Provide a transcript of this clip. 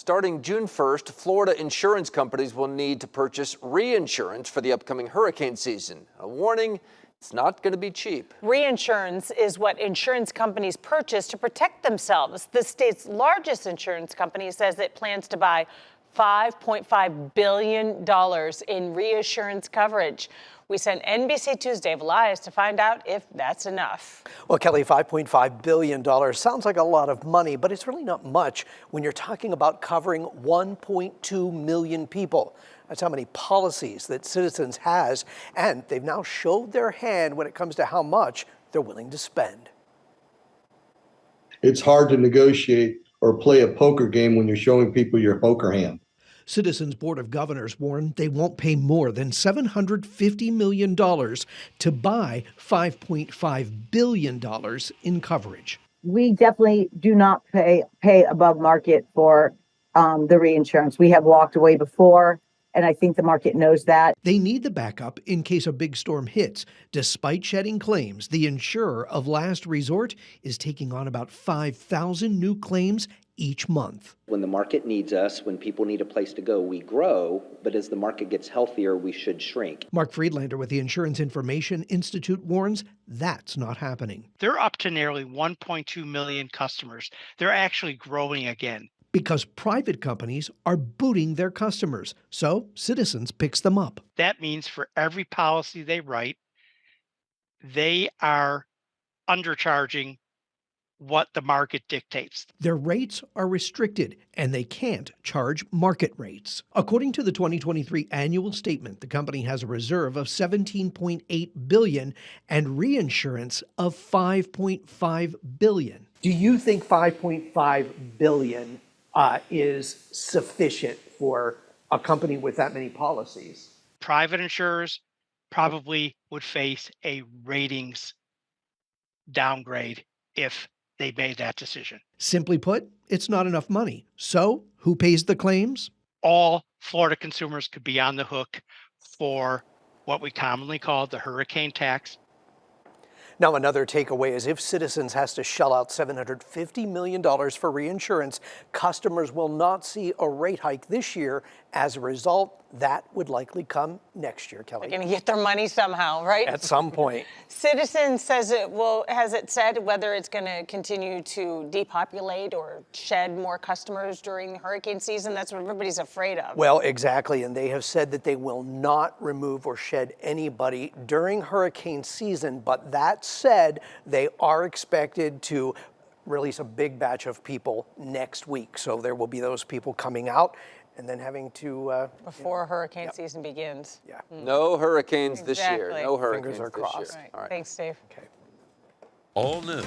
Starting June 1st, Florida insurance companies will need to purchase reinsurance for the upcoming hurricane season. A warning, it's not going to be cheap. Reinsurance is what insurance companies purchase to protect themselves. The state's largest insurance company says it plans to buy $5.5 billion in reinsurance coverage. We sent NBC2's Dave Elias to find out if that's enough. Well, Kelly, $5.5 billion sounds like a lot of money, but it's really not much when you're talking about covering 1.2 million people. That's how many policies that Citizens has, and they've now showed their hand when it comes to how much they're willing to spend. It's hard to negotiate or play a poker game when you're showing people your poker hand. Citizens Board of Governors warned they won't pay more than $750 million to buy $5.5 billion in coverage. We definitely do not pay above market for the reinsurance. We have walked away before, and I think the market knows that. They need the backup in case a big storm hits. Despite shedding claims, the insurer of last resort is taking on about 5,000 new claims each month. When the market needs us, when people need a place to go, we grow, but as the market gets healthier, we should shrink. Mark Friedlander with the Insurance Information Institute warns that's not happening. They're up to nearly 1.2 million customers. They're actually growing again. Because private companies are booting their customers, so Citizens picks them up. That means for every policy they write, they are undercharging what the market dictates. Their rates are restricted, and they can't charge market rates. According to the 2023 annual statement, the company has a reserve of $17.8 billion and reinsurance of $5.5 billion. Do you think $5.5 billion is sufficient for a company with that many policies? Private insurers probably would face a ratings downgrade if they made that decision. Simply put, it's not enough money. So who pays the claims? All Florida consumers could be on the hook for what we commonly call the hurricane tax. Now, another takeaway is if Citizens has to shell out $750 million for reinsurance, customers will not see a rate hike this year. As a result, that would likely come next year, Kelly. They're going to get their money somehow, right? At some point. Citizens says has it said whether it's going to continue to depopulate or shed more customers during hurricane season? That's what everybody's afraid of. Well, exactly. And they have said that they will not remove or shed anybody during hurricane season. But that said, they are expected to release a big batch of people next week. So there will be those people coming out and then having to before hurricane season begins. Yeah. No hurricanes this year. No hurricanes Fingers are this crossed. year. All right. Thanks, Dave. Okay. All new.